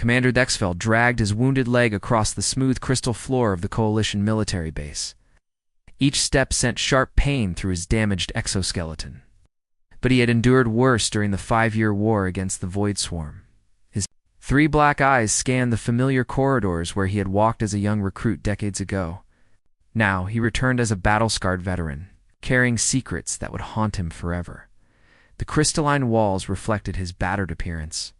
Commander Dexfeld dragged his wounded leg across the smooth crystal floor of the Coalition military base. Each step sent sharp pain through his damaged exoskeleton. But he had endured worse during the 5-year war against the Void Swarm. His 3 black eyes scanned the familiar corridors where he had walked as a young recruit decades ago. Now he returned as a battle-scarred veteran, carrying secrets that would haunt him forever. The crystalline walls reflected his battered appearance.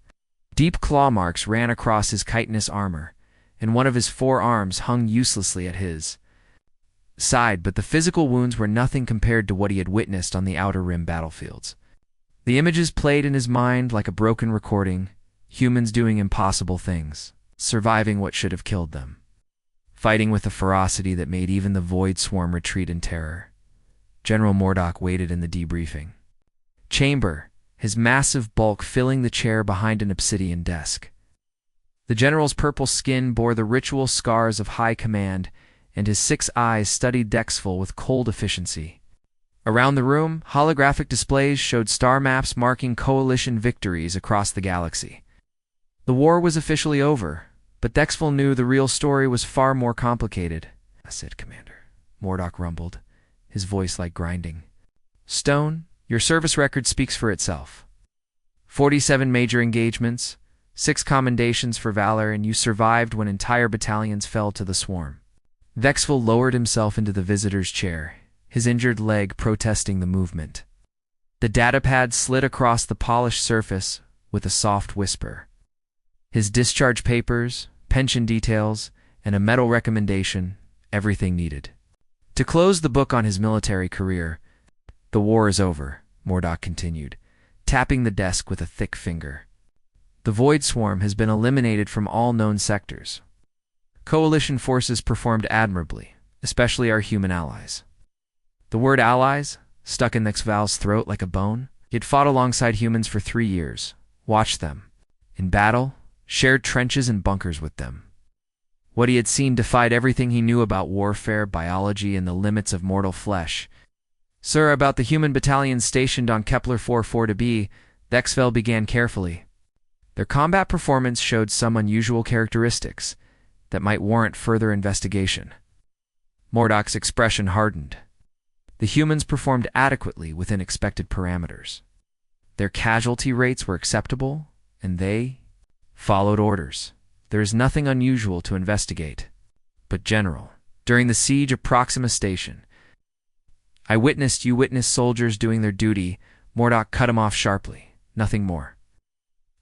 Deep claw marks ran across his chitinous armor, and one of his 4 arms hung uselessly at his side, but the physical wounds were nothing compared to what he had witnessed on the Outer Rim battlefields. The images played in his mind like a broken recording, humans doing impossible things, surviving what should have killed them, fighting with a ferocity that made even the Void Swarm retreat in terror. General Mordok waited in the debriefing chamber, his massive bulk filling the chair behind an obsidian desk. The general's purple skin bore the ritual scars of high command, and his 6 eyes studied Dexful with cold efficiency. Around the room, holographic displays showed star maps marking Coalition victories across the galaxy. The war was officially over, but Dexful knew the real story was far more complicated. "That's it, Commander," Mordok rumbled, his voice like grinding. "Stone, your service record speaks for itself. 47 major engagements, 6 commendations for valor, and you survived when entire battalions fell to the Swarm." Dexful lowered himself into the visitor's chair, his injured leg protesting the movement. The datapad slid across the polished surface with a soft whisper. His discharge papers, pension details, and a medal recommendation, everything needed. To close the book on his military career, "The war is over," Mordok continued, tapping the desk with a thick finger. "The Void Swarm has been eliminated from all known sectors. Coalition forces performed admirably, especially our human allies." The word allies stuck in Dexval's throat like a bone. He had fought alongside humans for 3 years, watched them in battle, shared trenches and bunkers with them. What he had seen defied everything he knew about warfare, biology, and the limits of mortal flesh. "Sir, about the human battalions stationed on Kepler 44-B, Dexval began carefully. Their combat performance showed some unusual characteristics that might warrant further investigation." Mordok's expression hardened. The humans performed adequately within expected parameters. Their casualty rates were acceptable, and they followed orders. "There is nothing unusual to investigate." "But General, during the siege of Proxima Station, you witnessed soldiers doing their duty." Mordok cut him off sharply. "Nothing more.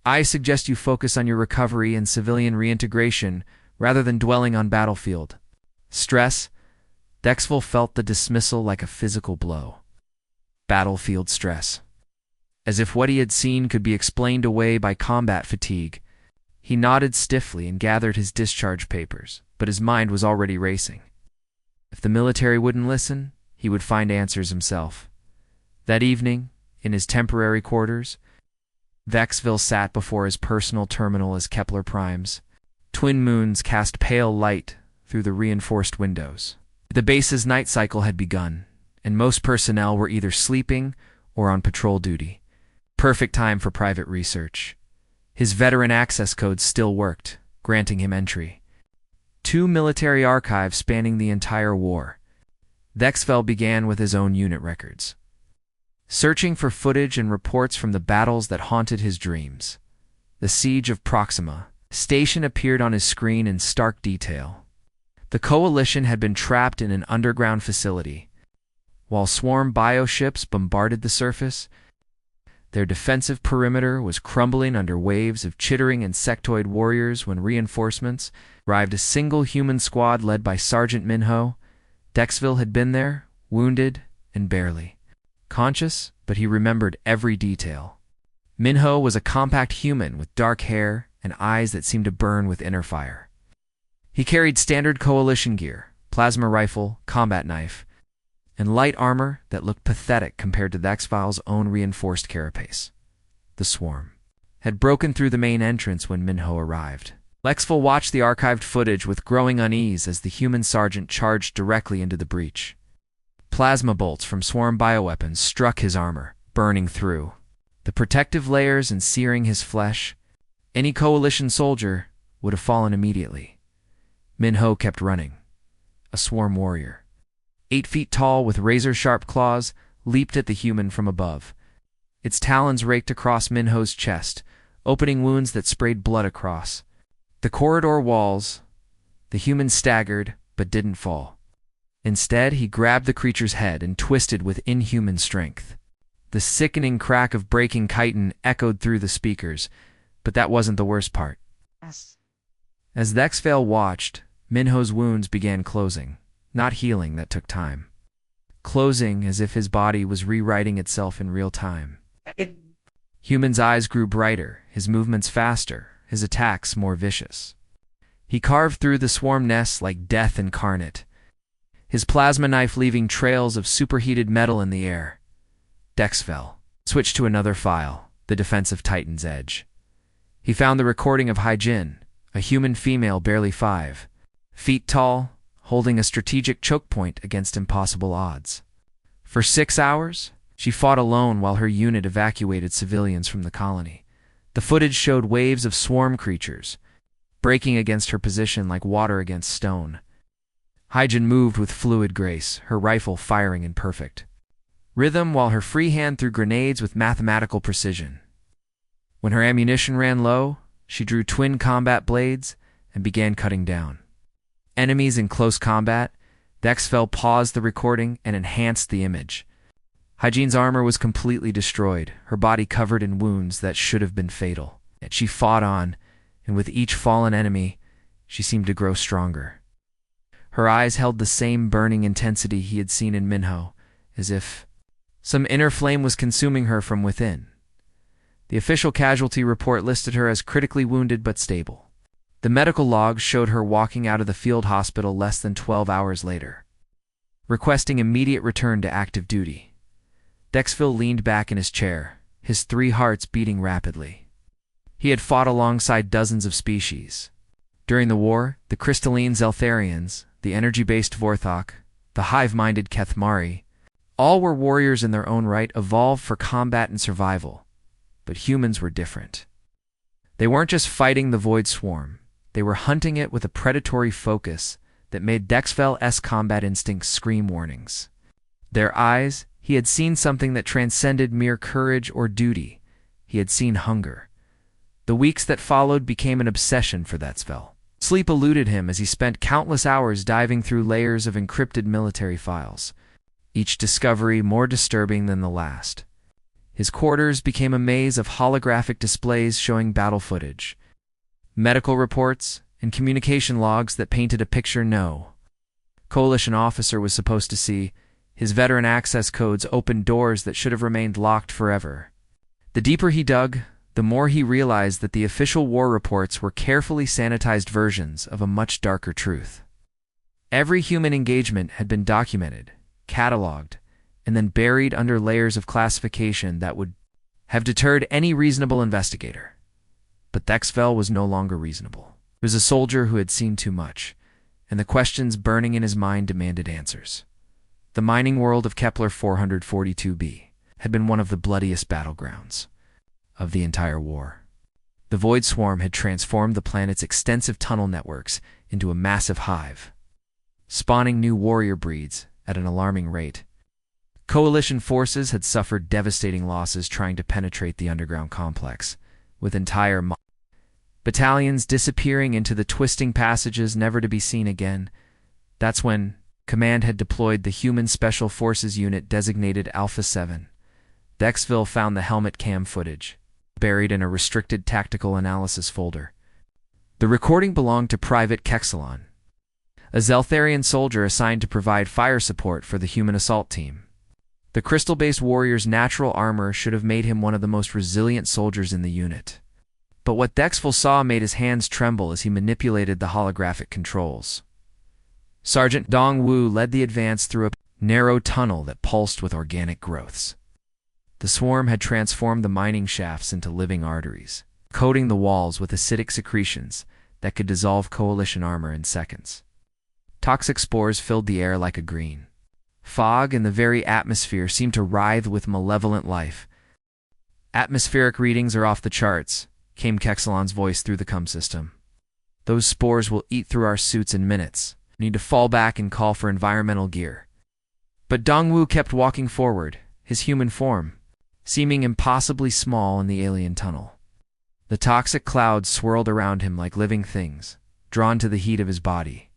I suggest you focus on your recovery and civilian reintegration rather than dwelling on battlefield stress." Dexval felt the dismissal like a physical blow. Battlefield stress. As if what he had seen could be explained away by combat fatigue. He nodded stiffly and gathered his discharge papers, but his mind was already racing. If the military wouldn't listen, he would find answers himself. That evening, in his temporary quarters, Dexval sat before his personal terminal as Kepler primes. Twin moons cast pale light through the reinforced windows. The base's night cycle had begun, and most personnel were either sleeping or on patrol duty. Perfect time for private research. His veteran access code still worked, granting him entry. 2 military archives spanning the entire war. Dexval began with his own unit records, searching for footage and reports from the battles that haunted his dreams. The Siege of Proxima Station appeared on his screen in stark detail. The Coalition had been trapped in an underground facility. While swarm bioships bombarded the surface, their defensive perimeter was crumbling under waves of chittering insectoid warriors when reinforcements arrived. A single human squad led by Sergeant Minho. Dexval had been there, wounded and barely conscious, but he remembered every detail. Minho was a compact human with dark hair and eyes that seemed to burn with inner fire. He carried standard Coalition gear, plasma rifle, combat knife, and light armor that looked pathetic compared to Dexval's own reinforced carapace. The swarm had broken through the main entrance when Minho arrived. Dexval watched the archived footage with growing unease as the human sergeant charged directly into the breach. Plasma bolts from swarm bioweapons struck his armor, burning through the protective layers and searing his flesh. Any Coalition soldier, would have fallen immediately. Minho kept running. A swarm warrior, 8 feet tall with razor-sharp claws, leaped at the human from above. Its talons raked across Minho's chest, opening wounds that sprayed blood across the corridor walls. The human staggered, but didn't fall. Instead, he grabbed the creature's head and twisted with inhuman strength. The sickening crack of breaking chitin echoed through the speakers, but that wasn't the worst part. Yes. As Dexvale watched, Minho's wounds began closing, not healing. That took time. Closing as if his body was rewriting itself in real time. Human's eyes grew brighter, his movements faster, his attacks more vicious. He carved through the swarm nests like death incarnate, his plasma knife leaving trails of superheated metal in the air. Dexvale switched to another file, the defensive Titan's Edge. He found the recording of Hyjin, a human female barely 5 feet tall, holding a strategic choke point against impossible odds. For 6 hours, she fought alone while her unit evacuated civilians from the colony. The footage showed waves of swarm creatures, breaking against her position like water against stone. Hyjin moved with fluid grace, her rifle firing in perfect rhythm while her free hand threw grenades with mathematical precision. When her ammunition ran low, she drew twin combat blades and began cutting down enemies in close combat. Dexvale paused the recording and enhanced the image. Hyjin's armor was completely destroyed, her body covered in wounds that should have been fatal. Yet she fought on, and with each fallen enemy, she seemed to grow stronger. Her eyes held the same burning intensity he had seen in Minho, as if some inner flame was consuming her from within. The official casualty report listed her as critically wounded but stable. The medical logs showed her walking out of the field hospital less than 12 hours later, requesting immediate return to active duty. Dexvale leaned back in his chair, his 3 hearts beating rapidly. He had fought alongside dozens of species. During the war, the crystalline Zeltharians, the energy-based Vorthok, the hive-minded Kethmari, all were warriors in their own right, evolved for combat and survival. But humans were different. They weren't just fighting the Void Swarm, they were hunting it with a predatory focus that made Dexvale's combat instincts scream warnings. Their eyes, he had seen something that transcended mere courage or duty. He had seen hunger. The weeks that followed became an obsession for Dexvale. Sleep eluded him as he spent countless hours diving through layers of encrypted military files, each discovery more disturbing than the last. His quarters became a maze of holographic displays showing battle footage, medical reports, and communication logs that painted a picture no Coalition officer was supposed to see. His veteran access codes opened doors that should have remained locked forever. The deeper he dug, the more he realized that the official war reports were carefully sanitized versions of a much darker truth. Every human engagement had been documented, cataloged, and then buried under layers of classification that would have deterred any reasonable investigator. But Dexvale was no longer reasonable. He was a soldier who had seen too much, and the questions burning in his mind demanded answers. The mining world of Kepler 442b had been one of the bloodiest battlegrounds of the entire war. The Void Swarm had transformed the planet's extensive tunnel networks into a massive hive, spawning new warrior breeds at an alarming rate. Coalition forces had suffered devastating losses trying to penetrate the underground complex, with entire battalions disappearing into the twisting passages never to be seen again. That's when Command had deployed the Human Special Forces unit designated Alpha 7. Dexvale found the helmet cam footage, buried in a restricted tactical analysis folder. The recording belonged to Private Kexalon, a Zeltharian soldier assigned to provide fire support for the human assault team. The crystal-based warrior's natural armor should have made him one of the most resilient soldiers in the unit. But what Dexvale saw made his hands tremble as he manipulated the holographic controls. Sergeant Dong Wu led the advance through a narrow tunnel that pulsed with organic growths. The swarm had transformed the mining shafts into living arteries, coating the walls with acidic secretions that could dissolve Coalition armor in seconds. Toxic spores filled the air like a green fog, and the very atmosphere seemed to writhe with malevolent life. Atmospheric readings are off the charts, came Kexalon's voice through the CUM system. Those spores will eat through our suits in minutes. We need to fall back and call for environmental gear. But Dongwu kept walking forward, his human form seeming impossibly small in the alien tunnel. The toxic clouds swirled around him like living things, drawn to the heat of his body.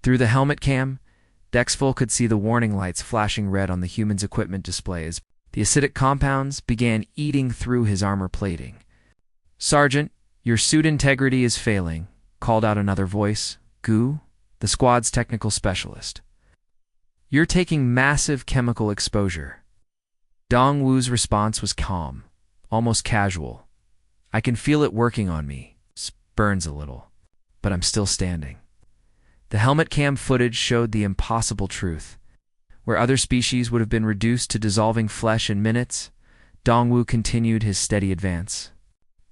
Through the helmet cam, Dexville could see the warning lights flashing red on the human's equipment displays. The acidic compounds began eating through his armor plating. "Sergeant, your suit integrity is failing," called out another voice, Gu, the squad's technical specialist. "You're taking massive chemical exposure." Dongwu's response was calm, almost casual. "I can feel it working on me. Burns a little, but I'm still standing." The helmet cam footage showed the impossible truth. Where other species would have been reduced to dissolving flesh in minutes, Dongwu continued his steady advance.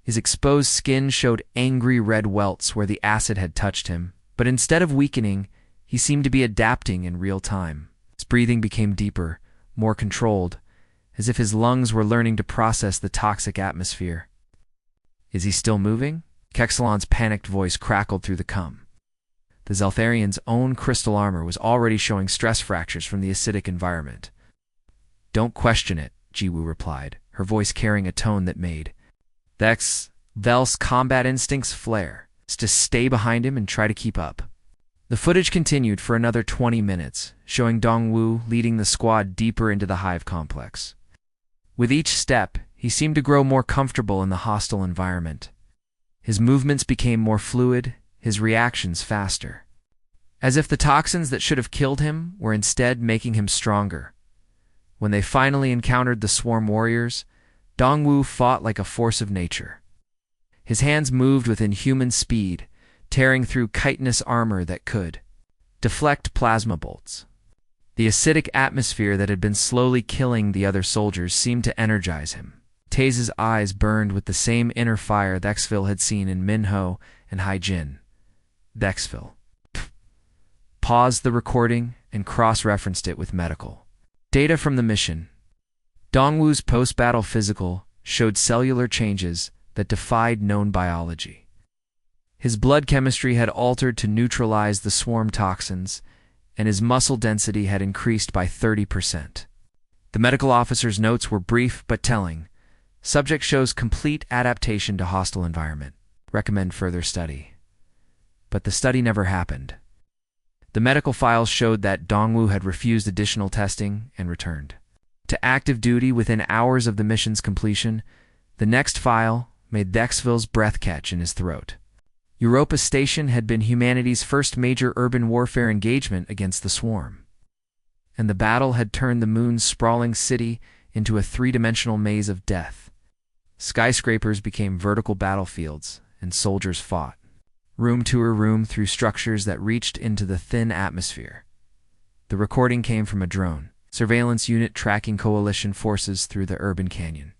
His exposed skin showed angry red welts where the acid had touched him, but instead of weakening, he seemed to be adapting in real time. His breathing became deeper, more controlled, as if his lungs were learning to process the toxic atmosphere. "Is he still moving?" Kexalon's panicked voice crackled through the cum. The Zeltharian's own crystal armor was already showing stress fractures from the acidic environment. "Don't question it," Jiwoo replied, her voice carrying a tone that made Vel's combat instincts flare, to stay behind him and try to keep up. The footage continued for another 20 minutes, showing Dongwu leading the squad deeper into the hive complex. With each step, he seemed to grow more comfortable in the hostile environment. His movements became more fluid, his reactions faster. As if the toxins that should have killed him were instead making him stronger. When they finally encountered the swarm warriors, Dongwu fought like a force of nature. His hands moved with inhuman speed, tearing through chitinous armor that could deflect plasma bolts. The acidic atmosphere that had been slowly killing the other soldiers seemed to energize him. Taze's eyes burned with the same inner fire Dexville had seen in Minho and Haijin. Dexville paused the recording and cross-referenced it with medical data from the mission. Dongwu's post-battle physical showed cellular changes that defied known biology. His blood chemistry had altered to neutralize the swarm toxins, and his muscle density had increased by 30%. The medical officer's notes were brief but telling. Subject shows complete adaptation to hostile environment. Recommend further study. But the study never happened. The medical files showed that Dongwu had refused additional testing and returned to active duty within hours of the mission's completion. The next file made Dexville's breath catch in his throat. Europa Station had been humanity's first major urban warfare engagement against the swarm. And the battle had turned the moon's sprawling city into a three-dimensional maze of death. Skyscrapers became vertical battlefields, and soldiers fought, room to room through structures that reached into the thin atmosphere. The recording came from a drone surveillance unit tracking coalition forces through the urban canyon.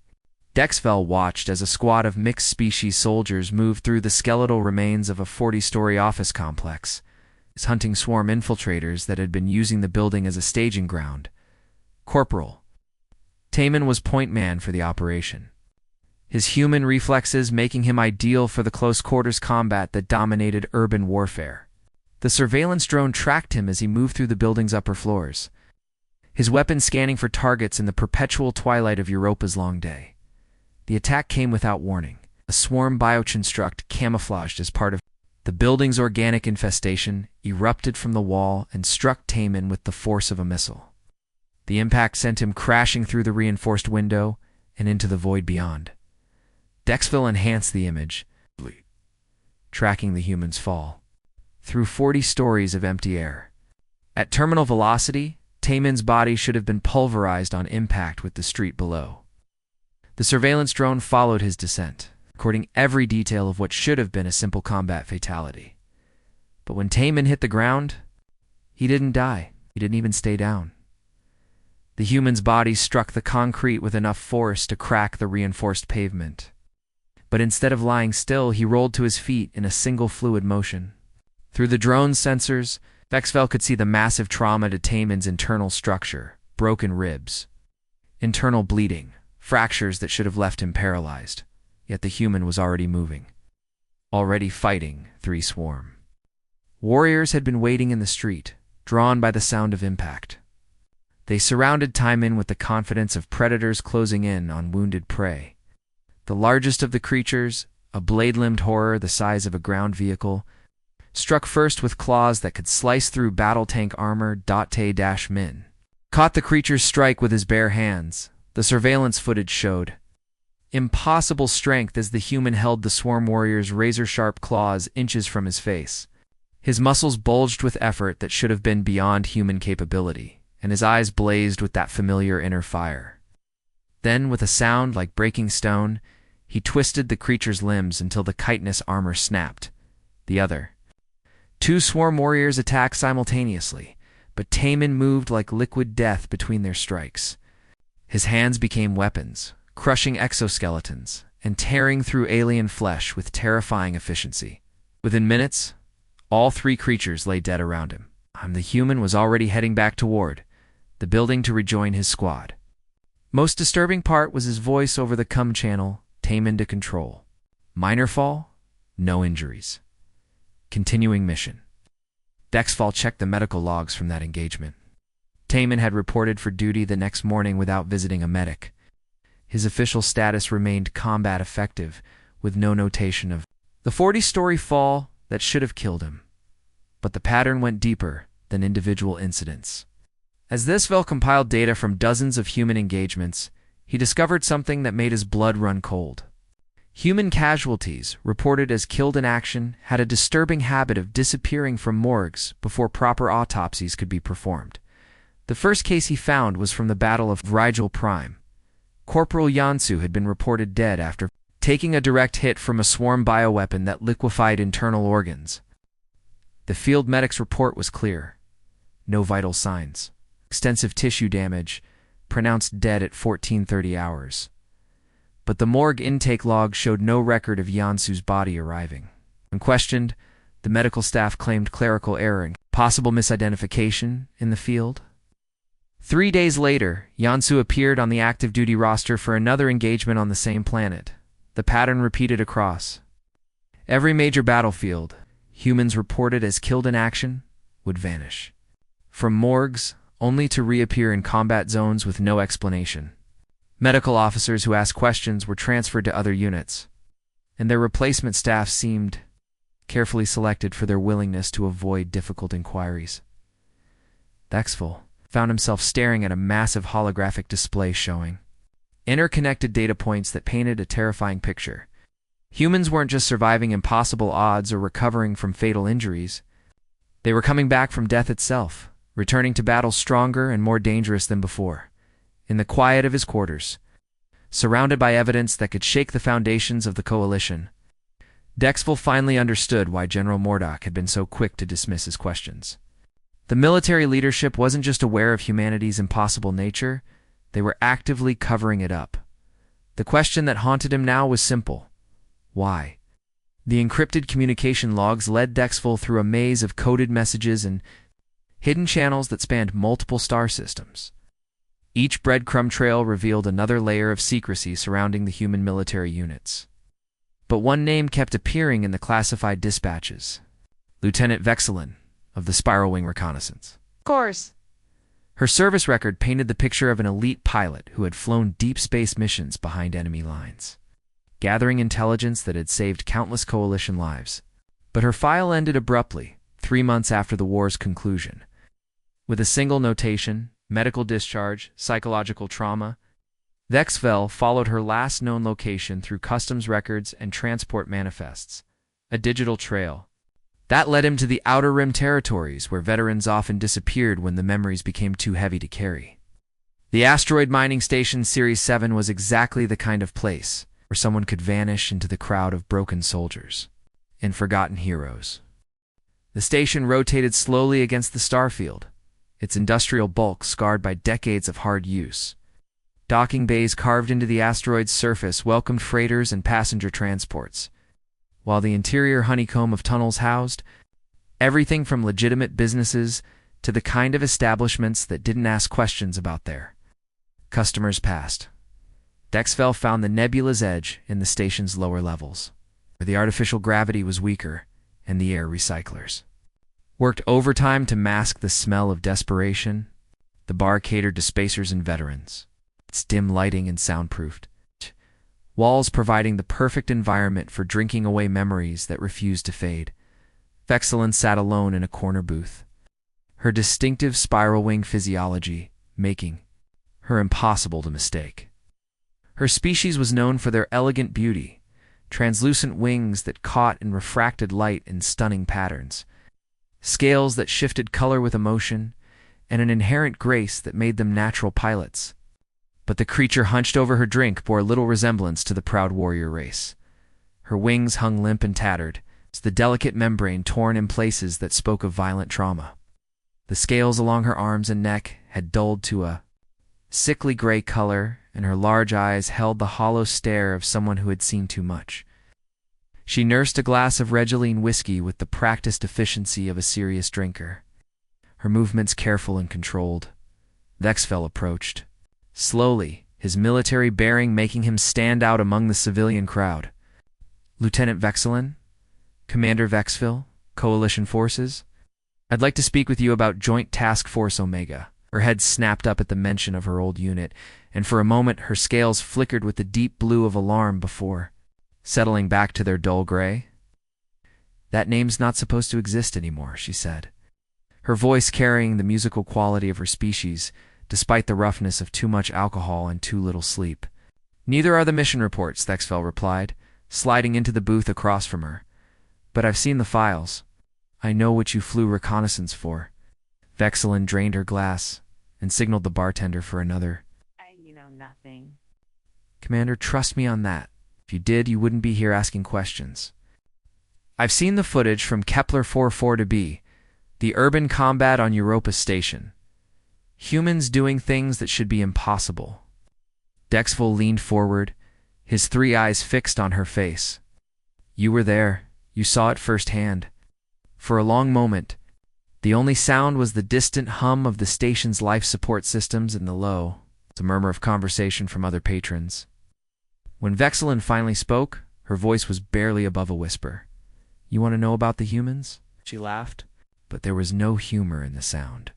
Dexville watched as a squad of mixed-species soldiers moved through the skeletal remains of a 40-story office complex, hunting swarm infiltrators that had been using the building as a staging ground. Corporal Taman was point man for the operation, his human reflexes making him ideal for the close-quarters combat that dominated urban warfare. The surveillance drone tracked him as he moved through the building's upper floors, his weapon scanning for targets in the perpetual twilight of Europa's long day. The attack came without warning. A swarm bioconstruct camouflaged as part of the building's organic infestation erupted from the wall and struck Taman with the force of a missile. The impact sent him crashing through the reinforced window and into the void beyond. Dexville enhanced the image, tracking the human's fall through 40 stories of empty air. At terminal velocity, Taman's body should have been pulverized on impact with the street below. The surveillance drone followed his descent, recording every detail of what should have been a simple combat fatality. But when Taman hit the ground, he didn't die. He didn't even stay down. The human's body struck the concrete with enough force to crack the reinforced pavement. But instead of lying still, he rolled to his feet in a single fluid motion. Through the drone's sensors, Dexville could see the massive trauma to Taman's internal structure, broken ribs, internal bleeding, fractures that should have left him paralyzed, yet the human was already moving. already fighting 3 swarm. Warriors had been waiting in the street, drawn by the sound of impact. They surrounded Timon with the confidence of predators closing in on wounded prey. The largest of the creatures, a blade-limbed horror the size of a ground vehicle, struck first with claws that could slice through battle tank armor. Min caught the creature's strike with his bare hands. The surveillance footage showed impossible strength as the human held the swarm warrior's razor-sharp claws inches from his face. His muscles bulged with effort that should have been beyond human capability, and his eyes blazed with that familiar inner fire. Then, with a sound like breaking stone, he twisted the creature's limbs until the chitinous armor snapped. The other 2 swarm warriors attacked simultaneously, but Timon moved like liquid death between their strikes. His hands became weapons, crushing exoskeletons and tearing through alien flesh with terrifying efficiency. Within minutes, all 3 creatures lay dead around him. The human was already heading back toward the building to rejoin his squad. Most disturbing part was his voice over the comm channel, Timon to control. Minor fall, no injuries. Continuing mission. Dexfall checked the medical logs from that engagement. Timon had reported for duty the next morning without visiting a medic. His official status remained combat effective, with no notation of the 40-story fall that should have killed him. But the pattern went deeper than individual incidents. As Dexfall compiled data from dozens of human engagements, he discovered something that made his blood run cold. Human casualties, reported as killed in action, had a disturbing habit of disappearing from morgues before proper autopsies could be performed. The first case he found was from the Battle of Rigel Prime. Corporal Yansu had been reported dead after taking a direct hit from a swarm bioweapon that liquefied internal organs. The field medic's report was clear. No vital signs. Extensive tissue damage, pronounced dead at 14:30 hours. But the morgue intake log showed no record of Yansu's body arriving. When questioned, the medical staff claimed clerical error and possible misidentification in the field. 3 days later, Yansu appeared on the active duty roster for another engagement on the same planet. The pattern repeated across every major battlefield. Humans reported as killed in action would vanish from morgues, only to reappear in combat zones with no explanation. Medical officers who asked questions were transferred to other units, and their replacement staff seemed carefully selected for their willingness to avoid difficult inquiries. Dexfall found himself staring at a massive holographic display showing interconnected data points that painted a terrifying picture. Humans weren't just surviving impossible odds or recovering from fatal injuries. They were coming back from death itself, returning to battle stronger and more dangerous than before. In the quiet of his quarters, surrounded by evidence that could shake the foundations of the coalition, Dexfall finally understood why General Mordok had been so quick to dismiss his questions. The military leadership wasn't just aware of humanity's impossible nature, they were actively covering it up. The question that haunted him now was simple. Why? The encrypted communication logs led Dexfall through a maze of coded messages and hidden channels that spanned multiple star systems. Each breadcrumb trail revealed another layer of secrecy surrounding the human military units. But one name kept appearing in the classified dispatches. Lieutenant Vexelin, of the Spiral Wing Reconnaissance. Of course. Her service record painted the picture of an elite pilot who had flown deep space missions behind enemy lines, gathering intelligence that had saved countless coalition lives. But her file ended abruptly, 3 months after the war's conclusion. With a single notation, medical discharge, psychological trauma, Dexfall followed her last known location through customs records and transport manifests, a digital trail. That led him to the Outer Rim territories, where veterans often disappeared when the memories became too heavy to carry. The asteroid mining station Series 7 was exactly the kind of place where someone could vanish into the crowd of broken soldiers and forgotten heroes. The station rotated slowly against the starfield, its industrial bulk scarred by decades of hard use. Docking bays carved into the asteroid's surface welcomed freighters and passenger transports, while the interior honeycomb of tunnels housed everything from legitimate businesses to the kind of establishments that didn't ask questions about their customers past. Dexfall found the nebula's edge in the station's lower levels. where the artificial gravity was weaker and the air recyclers worked overtime to mask the smell of desperation. The bar catered to spacers and veterans, its dim lighting and soundproofed walls providing the perfect environment for drinking away memories that refused to fade. Vexilin sat alone in a corner booth, her distinctive spiral wing physiology making her impossible to mistake. Her species was known for their elegant beauty, translucent wings that caught and refracted light in stunning patterns, scales that shifted color with emotion, and an inherent grace that made them natural pilots. But the creature hunched over her drink bore little resemblance to the proud warrior race. Her wings hung limp and tattered, the delicate membrane torn in places that spoke of violent trauma. The scales along her arms and neck had dulled to a sickly gray color, and her large eyes held the hollow stare of someone who had seen too much. She nursed a glass of Regeline whiskey with the practiced efficiency of a serious drinker, her movements careful and controlled. Vexfell approached, slowly, his military bearing making him stand out among the civilian crowd. "Lieutenant Vexilin? Commander Vexville? Coalition Forces? I'd like to speak with you about Joint Task Force Omega." Her head snapped up at the mention of her old unit, and for a moment her scales flickered with the deep blue of alarm before settling back to their dull gray. "That name's not supposed to exist anymore," she said, her voice carrying the musical quality of her species, despite the roughness of too much alcohol and too little sleep. "Neither are the mission reports," Thexfell replied, sliding into the booth across from her. "But I've seen the files. I know what you flew reconnaissance for." Vexilin drained her glass and signaled the bartender for another. You know nothing. "Commander, trust me on that. If you did, you wouldn't be here asking questions. I've seen the footage from Kepler 44-B, the urban combat on Europa Station. Humans doing things that should be impossible." Dexville leaned forward, his three eyes fixed on her face. "You were there. You saw it firsthand." For a long moment, the only sound was the distant hum of the station's life support systems and the murmur of conversation from other patrons. When Vexilin finally spoke, her voice was barely above a whisper. "You want to know about the humans?" She laughed, but there was no humor in the sound.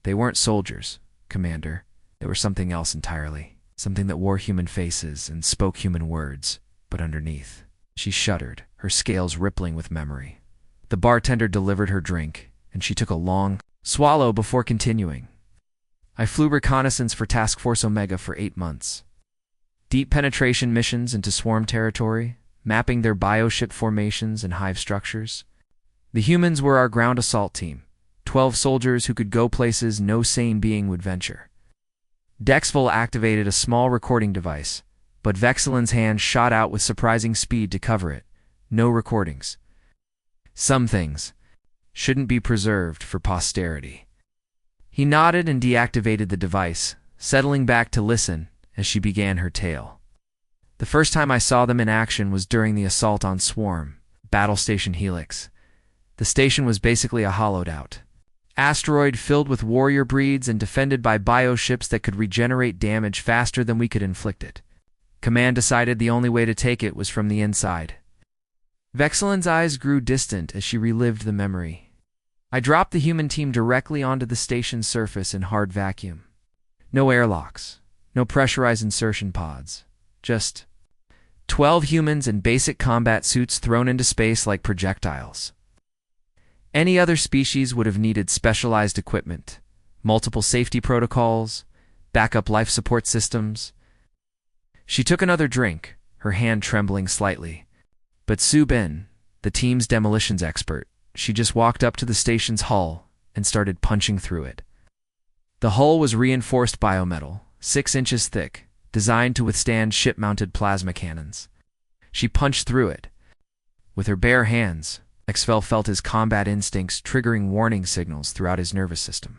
"They weren't soldiers, Commander. They were something else entirely. Something that wore human faces and spoke human words, but underneath." She shuddered, her scales rippling with memory. The bartender delivered her drink, and she took a long swallow before continuing. "I flew reconnaissance for Task Force Omega for 8 months. Deep penetration missions into swarm territory, mapping their bioship formations and hive structures. The humans were our ground assault team, 12 soldiers who could go places no sane being would venture." Dexville activated a small recording device, but Vexilin's hand shot out with surprising speed to cover it. "No recordings. Some things shouldn't be preserved for posterity." He nodded and deactivated the device, settling back to listen as she began her tale. "The first time I saw them in action was during the assault on Swarm, Battle Station Helix. The station was basically a hollowed-out asteroid filled with warrior breeds and defended by bioships that could regenerate damage faster than we could inflict it. Command decided the only way to take it was from the inside." Vexilin's eyes grew distant as she relived the memory. "I dropped the human team directly onto the station's surface in hard vacuum. No airlocks, no pressurized insertion pods, just 12 humans in basic combat suits thrown into space like projectiles. Any other species would have needed specialized equipment, multiple safety protocols, backup life support systems." She took another drink, her hand trembling slightly. But Su Bin, the team's demolitions expert, she just walked up to the station's hull and started punching through it. The hull was reinforced biometal, 6 inches thick, designed to withstand ship-mounted plasma cannons. She punched through it. With her bare hands, Exfel felt his combat instincts triggering warning signals throughout his nervous system.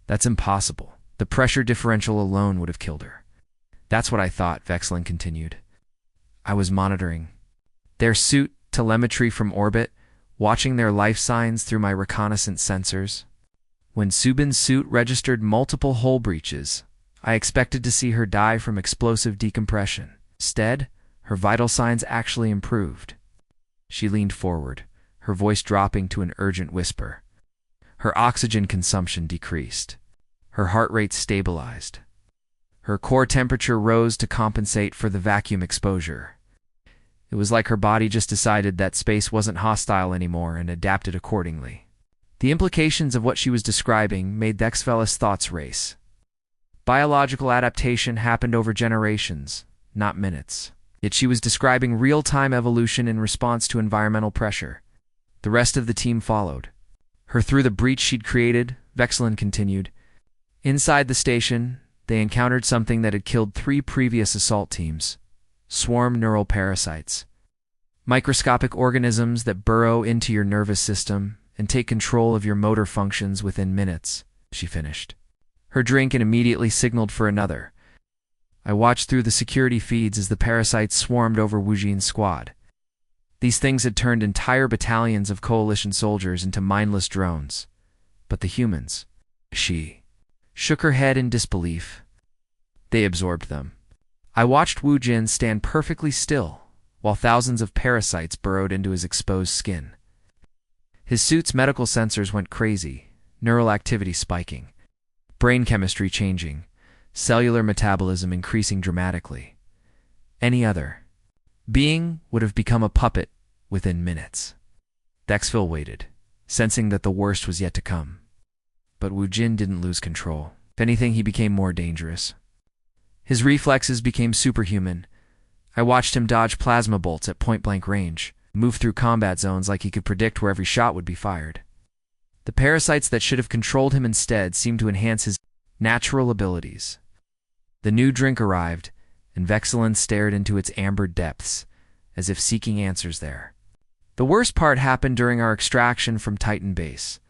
"That's impossible. The pressure differential alone would have killed her." "That's what I thought," Vexilin continued. "I was monitoring their suit telemetry from orbit, watching their life signs through my reconnaissance sensors. When Subin's suit registered multiple hull breaches, I expected to see her die from explosive decompression. Instead, her vital signs actually improved. She leaned forward, her voice dropping to an urgent whisper. Her oxygen consumption decreased. Her heart rate stabilized. Her core temperature rose to compensate for the vacuum exposure. It was like her body just decided that space wasn't hostile anymore and adapted accordingly. The implications of what she was describing made Dexvella's thoughts race. Biological adaptation happened over generations, not minutes. Yet she was describing real-time evolution in response to environmental pressure. The rest of the team followed. Her through the breach she'd created, Vexilin continued. Inside the station, they encountered something that had killed 3 previous assault teams. Swarm neural parasites. Microscopic organisms that burrow into your nervous system and take control of your motor functions within minutes, she finished. Her drink and immediately signaled for another. I watched through the security feeds as the parasites swarmed over Wujin's squad. These things had turned entire battalions of coalition soldiers into mindless drones. But the humans, she shook her head in disbelief. They absorbed them. I watched Wujin stand perfectly still, while thousands of parasites burrowed into his exposed skin. His suit's medical sensors went crazy, neural activity spiking, brain chemistry changing, cellular metabolism increasing dramatically. Any other being would have become a puppet within minutes. Dexville waited, sensing that the worst was yet to come. But Wujin didn't lose control. If anything, he became more dangerous. His reflexes became superhuman. I watched him dodge plasma bolts at point-blank range, move through combat zones like he could predict where every shot would be fired. The parasites that should have controlled him instead seemed to enhance his natural abilities. The new drink arrived, and Vexilin stared into its amber depths, as if seeking answers there. The worst part happened during our extraction from Titan Base.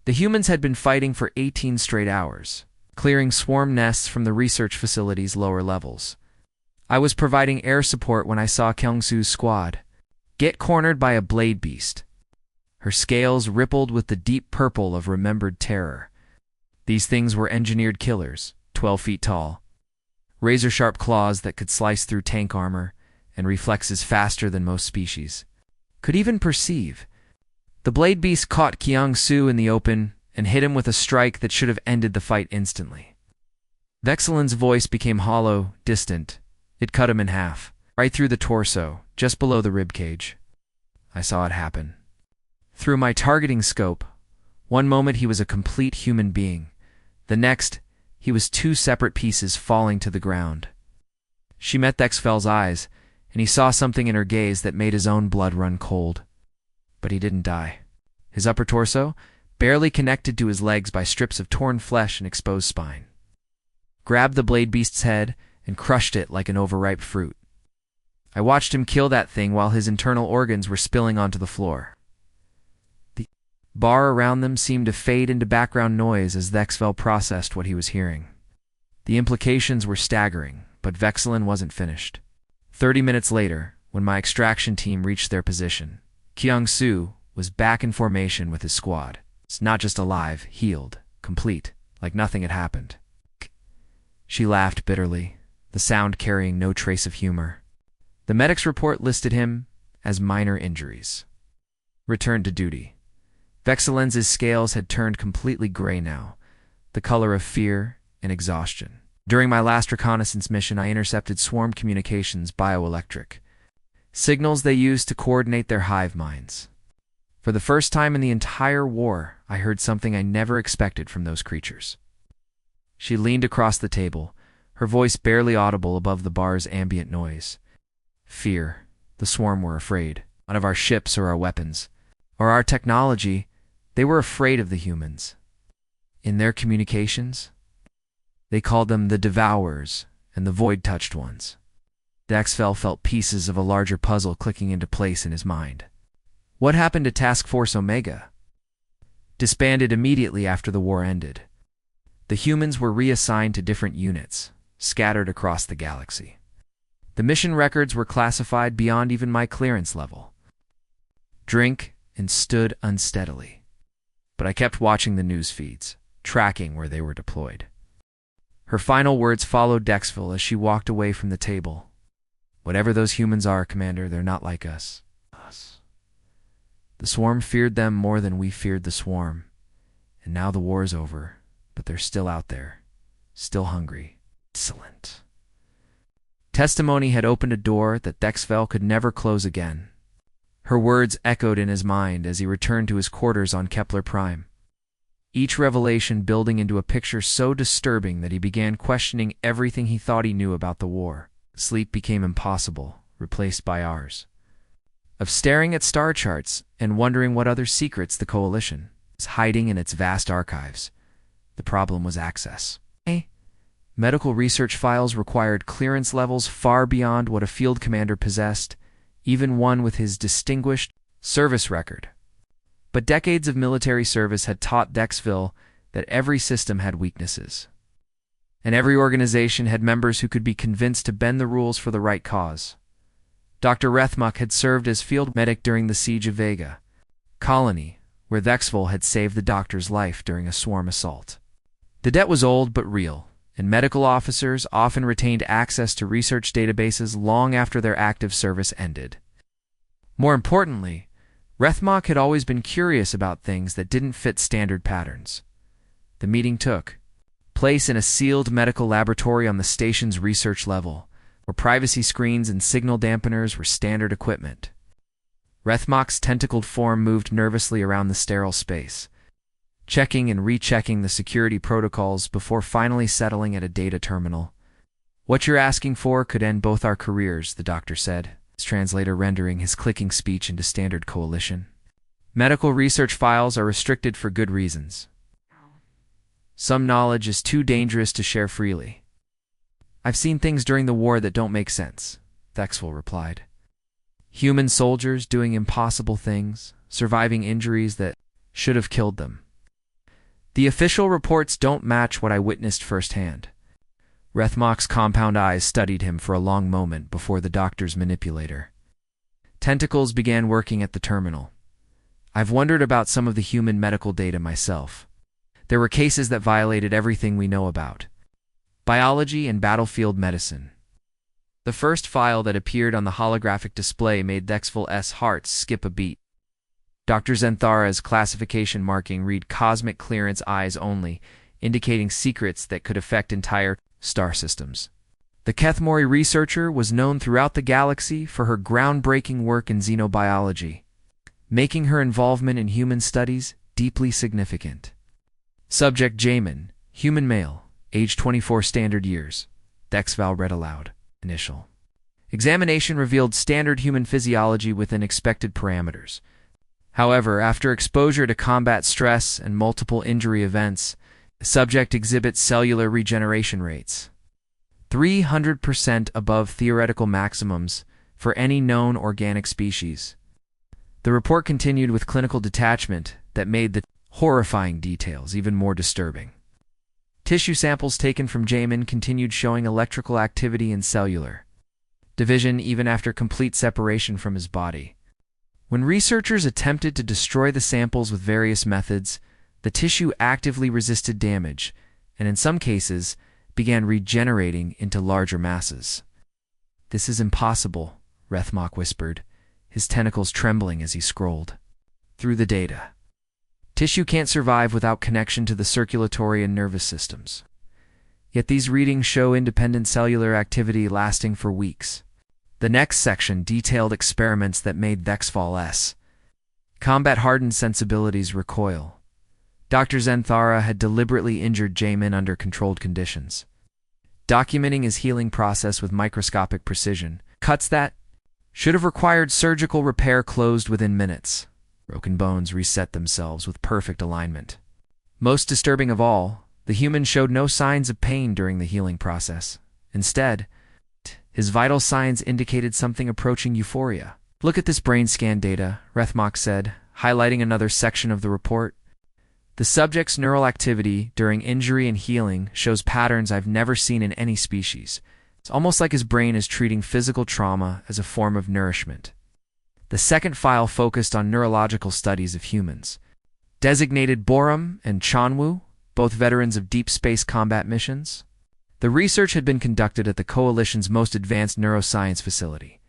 The humans had been fighting for 18 straight hours, clearing swarm nests from the research facility's lower levels. I was providing air support when I saw Kyungsu's squad get cornered by a blade beast. Her scales rippled with the deep purple of remembered terror. These things were engineered killers, 12 feet tall, razor-sharp claws that could slice through tank armor, and reflexes faster than most species could even perceive. The blade beast caught Kyungsu in the open and hit him with a strike that should have ended the fight instantly. Vexilin's voice became hollow, distant. It cut him in half, right through the torso, just below the ribcage. I saw it happen. Through my targeting scope, one moment he was a complete human being. The next, he was 2 separate pieces falling to the ground. She met Dexfel's eyes, and he saw something in her gaze that made his own blood run cold. But he didn't die. His upper torso, barely connected to his legs by strips of torn flesh and exposed spine, grabbed the blade beast's head and crushed it like an overripe fruit. I watched him kill that thing while his internal organs were spilling onto the floor. The bar around them seemed to fade into background noise as Dexvel processed what he was hearing. The implications were staggering, but Vexilin wasn't finished. 30 minutes later, when my extraction team reached their position, Kyungsu was back in formation with his squad. It's not just alive, healed, complete, like nothing had happened. She laughed bitterly, the sound carrying no trace of humor. The medic's report listed him as minor injuries. Returned to duty. Vexilin's scales had turned completely gray now, the color of fear and exhaustion. During my last reconnaissance mission, I intercepted swarm communications bioelectric, signals they used to coordinate their hive minds. For the first time in the entire war, I heard something I never expected from those creatures. She leaned across the table, her voice barely audible above the bar's ambient noise. Fear. The swarm were afraid. Not of our ships or our weapons, or our technology. They were afraid of the humans. In their communications, they called them the Devourers and the Void-Touched Ones. Dexvel felt pieces of a larger puzzle clicking into place in his mind. What happened to Task Force Omega? Disbanded immediately after the war ended. The humans were reassigned to different units, scattered across the galaxy. The mission records were classified beyond even my clearance level. Drink and stood unsteadily. But I kept watching the news feeds, tracking where they were deployed. Her final words followed Dexvel as she walked away from the table. Whatever those humans are, Commander, they're not like us. The swarm feared them more than we feared the swarm. And now the war is over, but they're still out there, still hungry. Excellent. Testimony had opened a door that Dexvel could never close again. Her words echoed in his mind as he returned to his quarters on Kepler Prime, each revelation building into a picture so disturbing that he began questioning everything he thought he knew about the war. Sleep became impossible, replaced by hours of staring at star charts and wondering what other secrets the Coalition was hiding in its vast archives. The problem was access. Medical research files required clearance levels far beyond what a field commander possessed, even one with his distinguished service record. But decades of military service had taught Dexville that every system had weaknesses, and every organization had members who could be convinced to bend the rules for the right cause. Dr. Rethmuck had served as field medic during the siege of Vega colony, where Dexville had saved the doctor's life during a swarm assault. The debt was old but real, and medical officers often retained access to research databases long after their active service ended. More importantly, Rethmuck had always been curious about things that didn't fit standard patterns. The meeting took place in a sealed medical laboratory on the station's research level, where privacy screens and signal dampeners were standard equipment. Rethmuck's tentacled form moved nervously around the sterile space, checking and rechecking the security protocols before finally settling at a data terminal. "What you're asking for could end both our careers," the doctor said, his translator rendering his clicking speech into standard Coalition. "Medical research files are restricted for good reasons. Some knowledge is too dangerous to share freely." "I've seen things during the war that don't make sense," Dexville replied. "Human soldiers doing impossible things, surviving injuries that should have killed them. The official reports don't match what I witnessed firsthand." Rethmuck's compound eyes studied him for a long moment before the doctor's manipulator tentacles began working at the terminal. "I've wondered about some of the human medical data myself. There were cases that violated everything we know about biology and battlefield medicine." The first file that appeared on the holographic display made Dexville's heart skip a beat. Dr. Zenthara's classification marking read Cosmic Clearance Eyes Only, indicating secrets that could affect entire star systems. The Kethmori researcher was known throughout the galaxy for her groundbreaking work in xenobiology, making her involvement in human studies deeply significant. Subject Jamin, human male, age 24 standard years. Dexval read aloud. Initial examination revealed standard human physiology within expected parameters. However, after exposure to combat stress and multiple injury events, the subject exhibits cellular regeneration rates 300% above theoretical maximums for any known organic species. The report continued with clinical detachment that made the horrifying details even more disturbing. Tissue samples taken from Jamin continued showing electrical activity and cellular division even after complete separation from his body. When researchers attempted to destroy the samples with various methods, the tissue actively resisted damage, and in some cases, began regenerating into larger masses. "This is impossible," Rethmuck whispered, his tentacles trembling as he scrolled through the data. "Tissue can't survive without connection to the circulatory and nervous systems. Yet these readings show independent cellular activity lasting for weeks." The next section detailed experiments that made Dexval's combat-hardened sensibilities recoil. Dr. Zenthara had deliberately injured Jamin under controlled conditions, documenting his healing process with microscopic precision. Cuts that should have required surgical repair closed within minutes. Broken bones reset themselves with perfect alignment. Most disturbing of all, the human showed no signs of pain during the healing process. Instead, his vital signs indicated something approaching euphoria. "Look at this brain scan data," Rethmuck said, highlighting another section of the report. "The subject's neural activity during injury and healing shows patterns I've never seen in any species. It's almost like his brain is treating physical trauma as a form of nourishment." The second file focused on neurological studies of humans. Designated Borum and Chanwu, both veterans of deep space combat missions. The research had been conducted at the Coalition's most advanced neuroscience facility,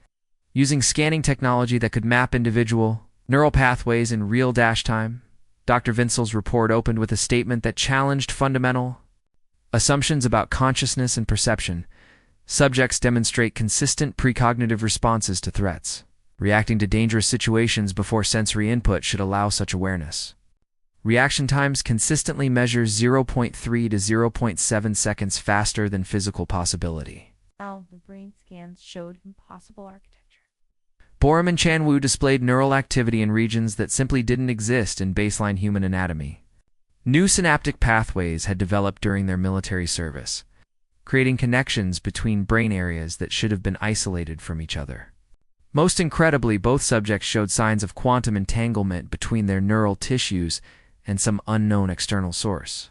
using scanning technology that could map individual Neural pathways in real dash time. Dr. Vincel's report opened with a statement that challenged fundamental assumptions about consciousness and perception. Subjects demonstrate consistent precognitive responses to threats. Reacting to dangerous situations before sensory input should allow such awareness. Reaction times consistently measure 0.3 to 0.7 seconds faster than physical possibility. Now the brain scans showed impossible architecture. Borum and Chanwu displayed neural activity in regions that simply didn't exist in baseline human anatomy. New synaptic pathways had developed during their military service, creating connections between brain areas that should have been isolated from each other. Most incredibly, both subjects showed signs of quantum entanglement between their neural tissues and some unknown external source.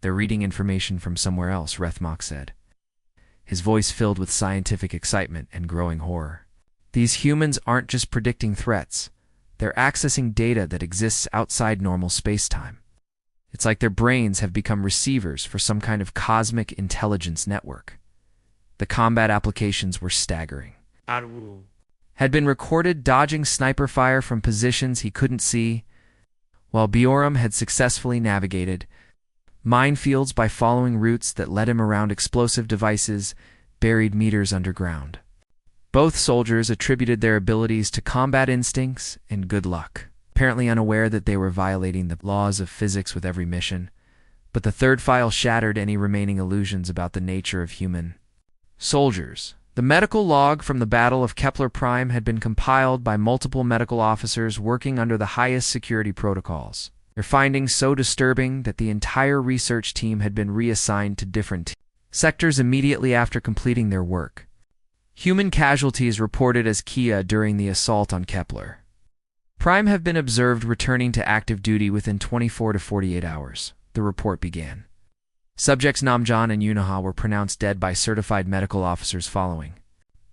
"They're reading information from somewhere else," Rethmach said, his voice filled with scientific excitement and growing horror. "These humans aren't just predicting threats. They're accessing data that exists outside normal space-time. It's like their brains have become receivers for some kind of cosmic intelligence network." The combat applications were staggering. Had been recorded dodging sniper fire from positions he couldn't see, while Borum had successfully navigated minefields by following routes that led him around explosive devices buried meters underground. Both soldiers attributed their abilities to combat instincts and good luck, apparently unaware that they were violating the laws of physics with every mission. But the third file shattered any remaining illusions about the nature of human soldiers. The medical log from the Battle of Kepler Prime had been compiled by multiple medical officers working under the highest security protocols. Their findings so disturbing that the entire research team had been reassigned to different sectors immediately after completing their work. Human casualties reported as Kia during the assault on Kepler Prime have been observed returning to active duty within 24 to 48 hours, the report began. Subjects Namjan and Yunaha were pronounced dead by certified medical officers following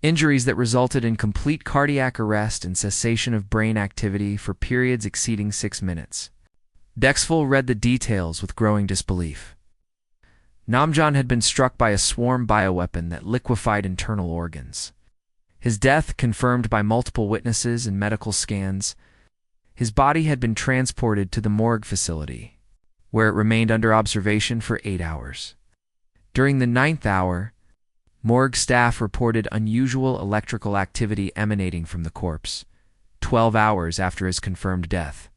injuries that resulted in complete cardiac arrest and cessation of brain activity for periods exceeding 6 minutes. Dexful read the details with growing disbelief. Namjan had been struck by a swarm bioweapon that liquefied internal organs. His death confirmed by multiple witnesses and medical scans. His body had been transported to the morgue facility, where it remained under observation for 8 hours. During the 9th hour, morgue staff reported unusual electrical activity emanating from the corpse, 12 hours after his confirmed death.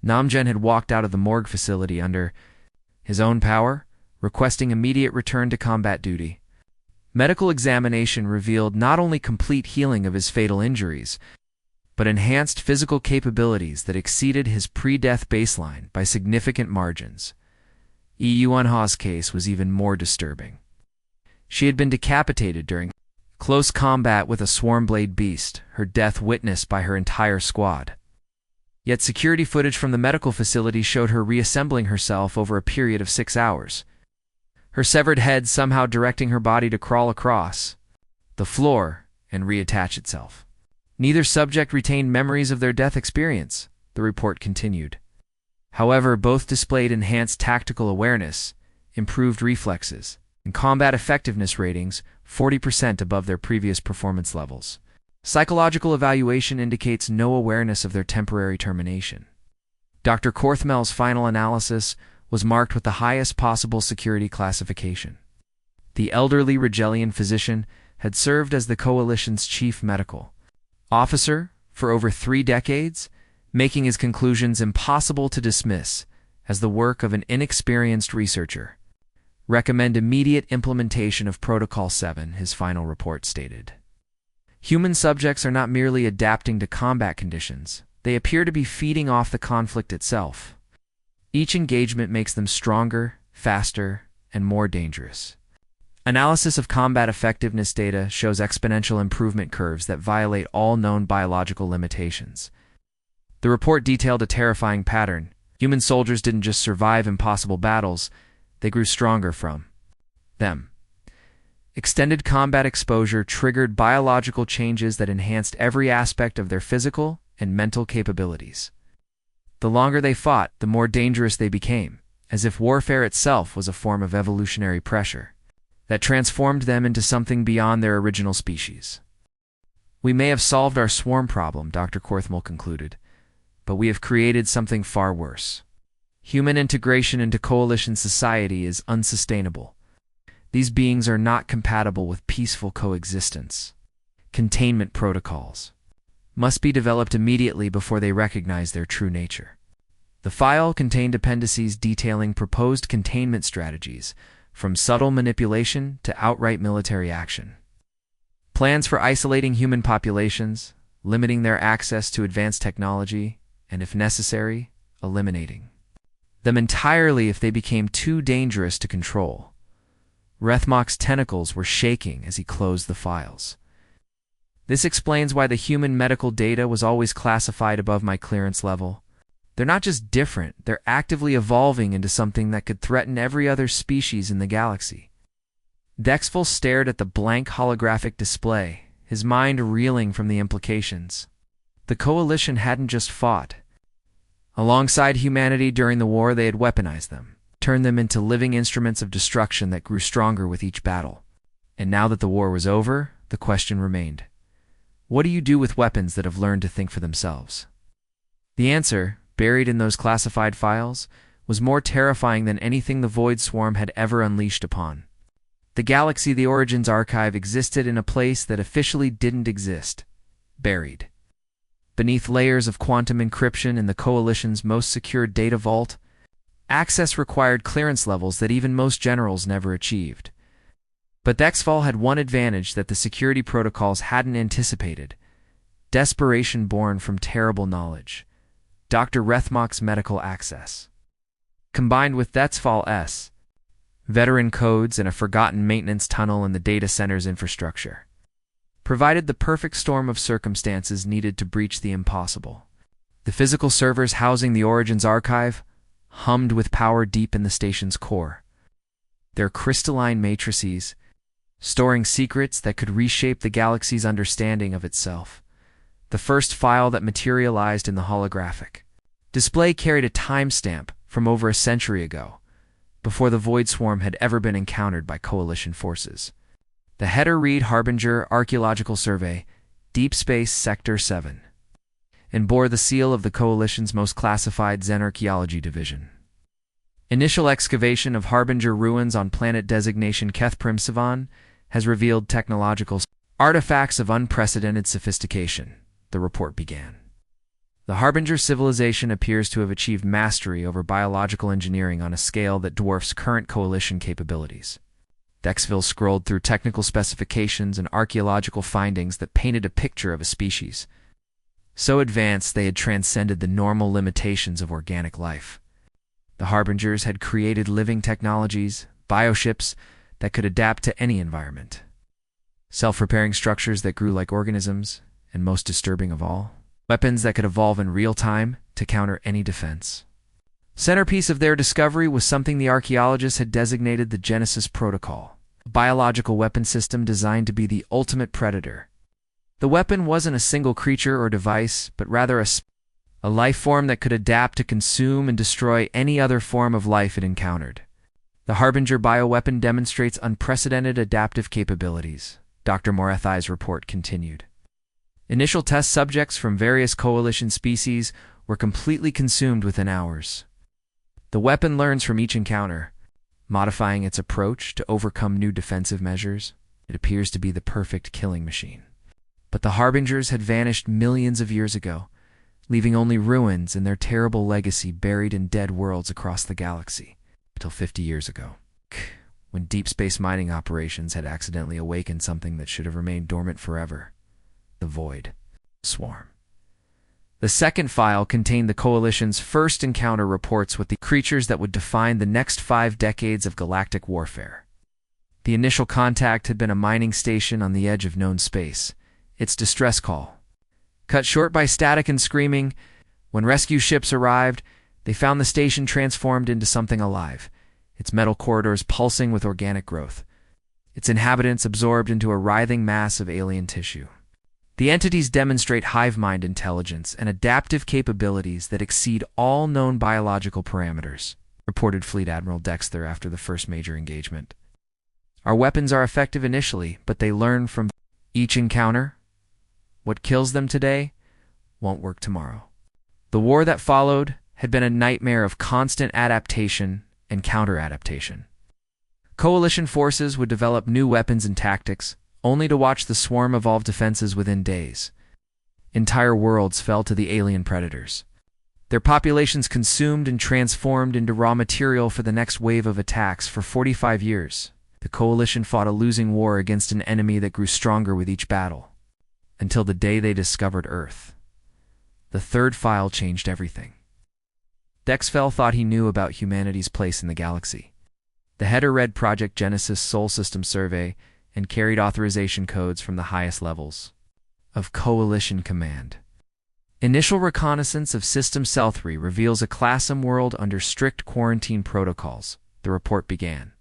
Namjan had walked out of the morgue facility under his own power, requesting immediate return to combat duty. Medical examination revealed not only complete healing of his fatal injuries, but enhanced physical capabilities that exceeded his pre-death baseline by significant margins. Yuanha's case was even more disturbing. She had been decapitated during close combat with a swarm-blade beast, her death witnessed by her entire squad. Yet security footage from the medical facility showed her reassembling herself over a period of 6 hours, her severed head somehow directing her body to crawl across the floor and reattach itself. Neither subject retained memories of their death experience, the report continued. However, both displayed enhanced tactical awareness, improved reflexes, and combat effectiveness ratings 40% above their previous performance levels. Psychological evaluation indicates no awareness of their temporary termination. Dr. Korthmel's final analysis was marked with the highest possible security classification. The elderly Rigelian physician had served as the coalition's chief medical officer for over 3 decades, making his conclusions impossible to dismiss as the work of an inexperienced researcher. Recommend immediate implementation of Protocol 7, his final report stated. Human subjects are not merely adapting to combat conditions, they appear to be feeding off the conflict itself. Each engagement makes them stronger, faster, and more dangerous. Analysis of combat effectiveness data shows exponential improvement curves that violate all known biological limitations. The report detailed a terrifying pattern. Human soldiers didn't just survive impossible battles, they grew stronger from them. Extended combat exposure triggered biological changes that enhanced every aspect of their physical and mental capabilities. The longer they fought, the more dangerous they became, as if warfare itself was a form of evolutionary pressure that transformed them into something beyond their original species. We may have solved our swarm problem, Dr. Korthmel concluded, but we have created something far worse. Human integration into coalition society is unsustainable. These beings are not compatible with peaceful coexistence. Containment protocols must be developed immediately before they recognize their true nature. The file contained appendices detailing proposed containment strategies, from subtle manipulation to outright military action. Plans for isolating human populations, limiting their access to advanced technology, and if necessary, eliminating them entirely if they became too dangerous to control. Rethmok's tentacles were shaking as he closed the files. This explains why the human medical data was always classified above my clearance level. They're not just different, they're actively evolving into something that could threaten every other species in the galaxy. Dexville stared at the blank holographic display, his mind reeling from the implications. The Coalition hadn't just fought. Alongside humanity during the war, they had weaponized them, turned them into living instruments of destruction that grew stronger with each battle. And now that the war was over, the question remained: what do you do with weapons that have learned to think for themselves? The answer, buried in those classified files, was more terrifying than anything the Void Swarm had ever unleashed upon. The galaxy the Origins archive existed in a place that officially didn't exist: buried. Beneath layers of quantum encryption in the Coalition's most secure data vault, access required clearance levels that even most generals never achieved. But Dexville had one advantage that the security protocols hadn't anticipated: desperation born from terrible knowledge. Dr. Rethmok's medical access, combined with Dexville's veteran codes and a forgotten maintenance tunnel in the data center's infrastructure, provided the perfect storm of circumstances needed to breach the impossible. The physical servers housing the Origins archive hummed with power deep in the station's core. Their crystalline matrices, storing secrets that could reshape the galaxy's understanding of itself. The first file that materialized in the holographic display carried a timestamp from over a century ago, before the Void Swarm had ever been encountered by Coalition forces. The header read Harbinger Archaeological Survey, Deep Space Sector 7, and bore the seal of the Coalition's most classified Xenarchaeology Division. Initial excavation of Harbinger ruins on planet designation Keth-Primsivan has revealed technological artifacts of unprecedented sophistication, the report began. The Harbinger civilization appears to have achieved mastery over biological engineering on a scale that dwarfs current Coalition capabilities. Dexville scrolled through technical specifications and archaeological findings that painted a picture of a species so advanced they had transcended the normal limitations of organic life. The Harbingers had created living technologies, bioships, that could adapt to any environment. Self-repairing structures that grew like organisms, and most disturbing of all, weapons that could evolve in real time to counter any defense. Centerpiece of their discovery was something the archaeologists had designated the Genesis Protocol, a biological weapon system designed to be the ultimate predator. The weapon wasn't a single creature or device, but rather a life form that could adapt to consume and destroy any other form of life it encountered. The Harbinger bioweapon demonstrates unprecedented adaptive capabilities, Dr. Morethai's report continued. Initial test subjects from various Coalition species were completely consumed within hours. The weapon learns from each encounter, modifying its approach to overcome new defensive measures. It appears to be the perfect killing machine. But the Harbingers had vanished millions of years ago, leaving only ruins and their terrible legacy buried in dead worlds across the galaxy, until 50 years ago, when deep space mining operations had accidentally awakened something that should have remained dormant forever: the Void Swarm. The second file contained the Coalition's first encounter reports with the creatures that would define the next 5 decades of galactic warfare. The initial contact had been a mining station on the edge of known space, its distress call cut short by static and screaming. When rescue ships arrived, they found the station transformed into something alive, its metal corridors pulsing with organic growth, its inhabitants absorbed into a writhing mass of alien tissue. The entities demonstrate hive mind intelligence and adaptive capabilities that exceed all known biological parameters, reported Fleet Admiral Dexter after the first major engagement. Our weapons are effective initially, but they learn from each encounter. What kills them today won't work tomorrow. The war that followed had been a nightmare of constant adaptation and counter-adaptation. Coalition forces would develop new weapons and tactics, only to watch the swarm evolve defenses within days. Entire worlds fell to the alien predators. Their populations consumed and transformed into raw material for the next wave of attacks. For 45 years, the Coalition fought a losing war against an enemy that grew stronger with each battle, until the day they discovered Earth. The third file changed everything. Dexfell thought he knew about humanity's place in the galaxy. The header read Project Genesis Sol System Survey and carried authorization codes from the highest levels of Coalition Command. Initial reconnaissance of System Cell 3 reveals a classroom world under strict quarantine protocols, the report began.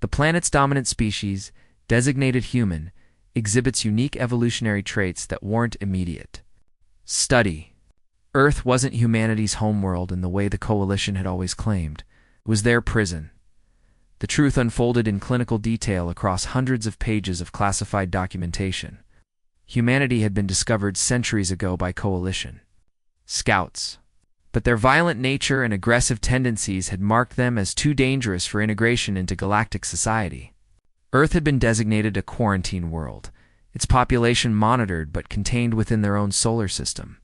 The planet's dominant species, designated human, exhibits unique evolutionary traits that warrant immediate study. Earth wasn't humanity's homeworld in the way the Coalition had always claimed. It was their prison. The truth unfolded in clinical detail across hundreds of pages of classified documentation. Humanity had been discovered centuries ago by Coalition scouts, but their violent nature and aggressive tendencies had marked them as too dangerous for integration into galactic society. Earth had been designated a quarantine world, its population monitored but contained within their own solar system.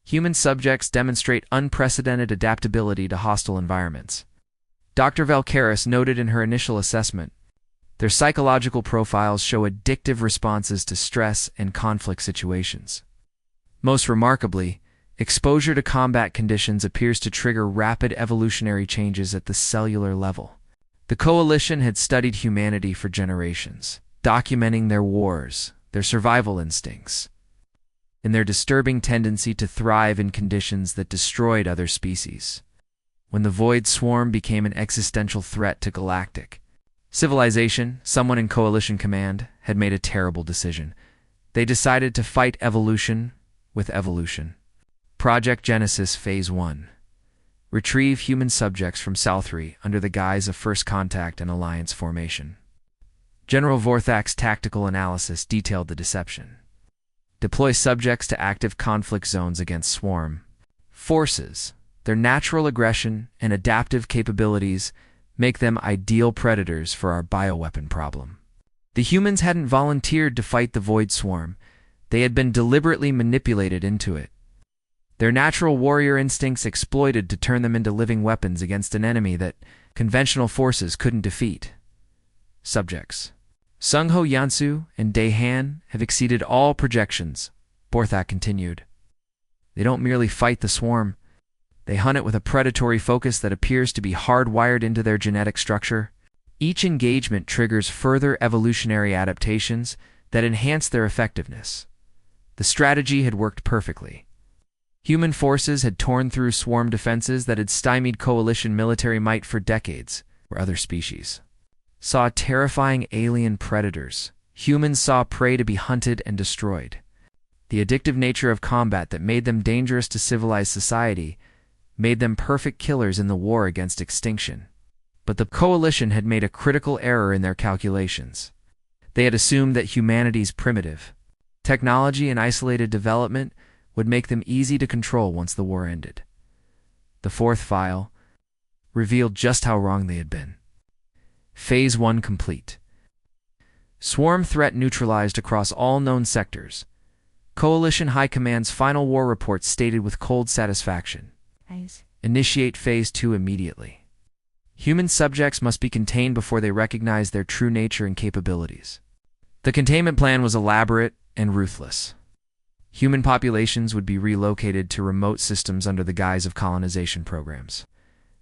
Human subjects demonstrate unprecedented adaptability to hostile environments. Dr. Valkaris noted in her initial assessment, their psychological profiles show addictive responses to stress and conflict situations. Most remarkably, exposure to combat conditions appears to trigger rapid evolutionary changes at the cellular level. The Coalition had studied humanity for generations, documenting their wars, their survival instincts, and their disturbing tendency to thrive in conditions that destroyed other species. When the Void Swarm became an existential threat to galactic civilization, someone in Coalition Command had made a terrible decision. They decided to fight evolution with evolution. Project Genesis Phase 1. Retrieve human subjects from Cell 3 under the guise of First Contact and Alliance formation. General Vorthak's tactical analysis detailed the deception. Deploy subjects to active conflict zones against swarm forces. Their natural aggression and adaptive capabilities make them ideal predators for our bioweapon problem. The humans hadn't volunteered to fight the Void Swarm. They had been deliberately manipulated into it. Their natural warrior instincts exploited to turn them into living weapons against an enemy that conventional forces couldn't defeat. Subjects Sungho Yansu and Daehan have exceeded all projections, Borthak continued. They don't merely fight the swarm. They hunt it with a predatory focus that appears to be hardwired into their genetic structure. Each engagement triggers further evolutionary adaptations that enhance their effectiveness. The strategy had worked perfectly. Human forces had torn through swarm defenses that had stymied Coalition military might for decades, where other species saw terrifying alien predators. Humans saw prey to be hunted and destroyed. The addictive nature of combat that made them dangerous to civilized society made them perfect killers in the war against extinction. But the Coalition had made a critical error in their calculations. They had assumed that humanity's primitive technology and isolated development would make them easy to control once the war ended. The fourth file revealed just how wrong they had been. Phase 1 complete. Swarm threat neutralized across all known sectors. Coalition High Command's final war report stated with cold satisfaction. Nice. Initiate Phase 2 immediately. Human subjects must be contained before they recognize their true nature and capabilities. The containment plan was elaborate and ruthless. Human populations would be relocated to remote systems under the guise of colonization programs.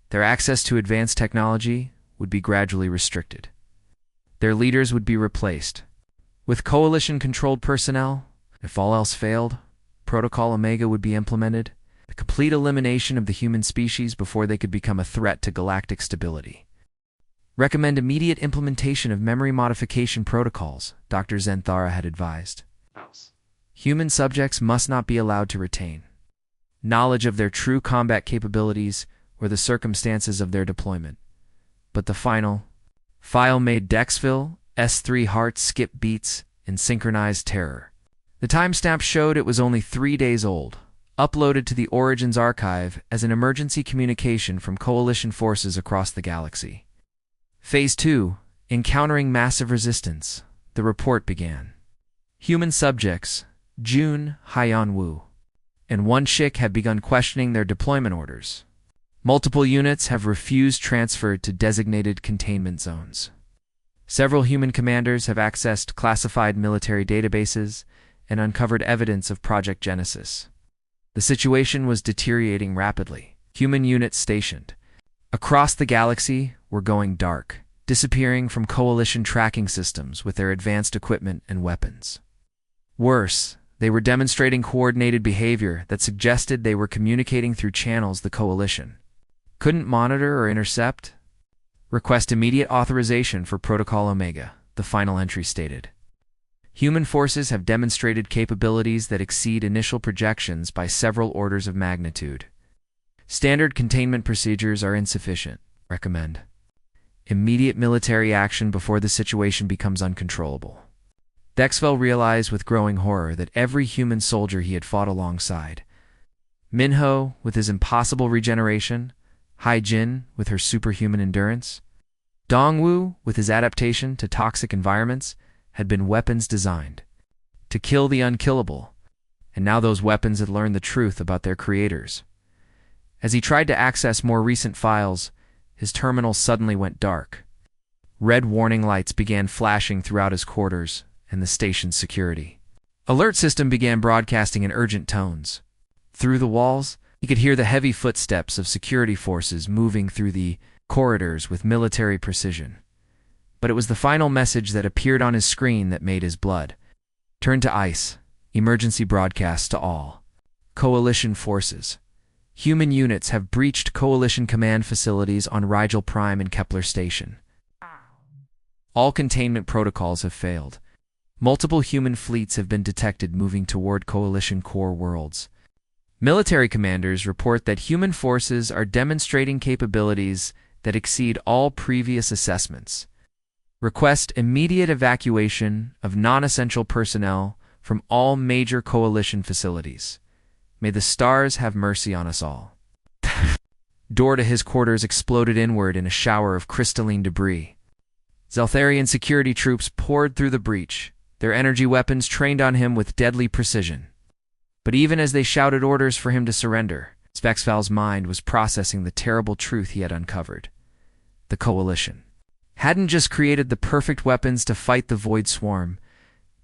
Their access to advanced technology would be gradually restricted. Their leaders would be replaced with Coalition-controlled personnel. If all else failed, Protocol Omega would be implemented. The complete elimination of the human species before they could become a threat to galactic stability. Recommend immediate implementation of memory modification protocols, Dr. Zenthara had advised. Human subjects must not be allowed to retain knowledge of their true combat capabilities or the circumstances of their deployment. But the final file made Dexville, S3 hearts skip beats in synchronized terror. The timestamp showed it was only 3 days old, uploaded to the Origins archive as an emergency communication from Coalition forces across the galaxy. Phase 2, Encountering Massive Resistance, the report began. Human subjects, Jun, Haiyan-Wu, and one Shik have begun questioning their deployment orders. Multiple units have refused transfer to designated containment zones. Several human commanders have accessed classified military databases and uncovered evidence of Project Genesis. The situation was deteriorating rapidly. Human units stationed across the galaxy were going dark, disappearing from Coalition tracking systems with their advanced equipment and weapons. Worse, they were demonstrating coordinated behavior that suggested they were communicating through channels the Coalition couldn't monitor or intercept. Request immediate authorization for Protocol Omega, the final entry stated. Human forces have demonstrated capabilities that exceed initial projections by several orders of magnitude. Standard containment procedures are insufficient. Recommend immediate military action before the situation becomes uncontrollable. Dexvel realized with growing horror that every human soldier he had fought alongside, Minho with his impossible regeneration, Hai Jin with her superhuman endurance, Dongwu with his adaptation to toxic environments, had been weapons designed to kill the unkillable, and now those weapons had learned the truth about their creators. As he tried to access more recent files, his terminal suddenly went dark. Red warning lights began flashing throughout his quarters and the station's security. Alert system began broadcasting in urgent tones. Through the walls, he could hear the heavy footsteps of security forces moving through the corridors with military precision. But it was the final message that appeared on his screen that made his blood turn to ice. Emergency broadcast to all Coalition forces. Human units have breached Coalition command facilities on Rigel Prime and Kepler Station. All containment protocols have failed. Multiple human fleets have been detected moving toward Coalition core worlds. Military commanders report that human forces are demonstrating capabilities that exceed all previous assessments. Request immediate evacuation of non-essential personnel from all major Coalition facilities. May the stars have mercy on us all. Door to his quarters exploded inward in a shower of crystalline debris. Zeltharian security troops poured through the breach, their energy weapons trained on him with deadly precision. But even as they shouted orders for him to surrender, Svexval's mind was processing the terrible truth he had uncovered. The Coalition hadn't just created the perfect weapons to fight the Void Swarm,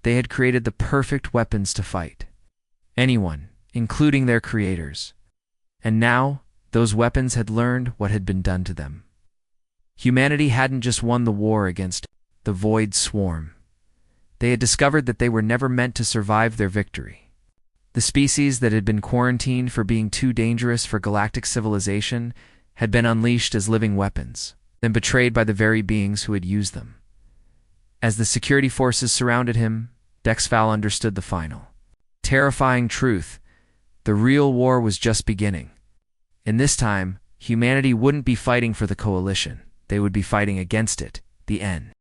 they had created the perfect weapons to fight anyone, including their creators. And now, those weapons had learned what had been done to them. Humanity hadn't just won the war against the Void Swarm. They had discovered that they were never meant to survive their victory. The species that had been quarantined for being too dangerous for galactic civilization had been unleashed as living weapons, then betrayed by the very beings who had used them. As the security forces surrounded him, Dexval understood the final, terrifying truth. The real war was just beginning. And this time, humanity wouldn't be fighting for the Coalition. They would be fighting against it, the N.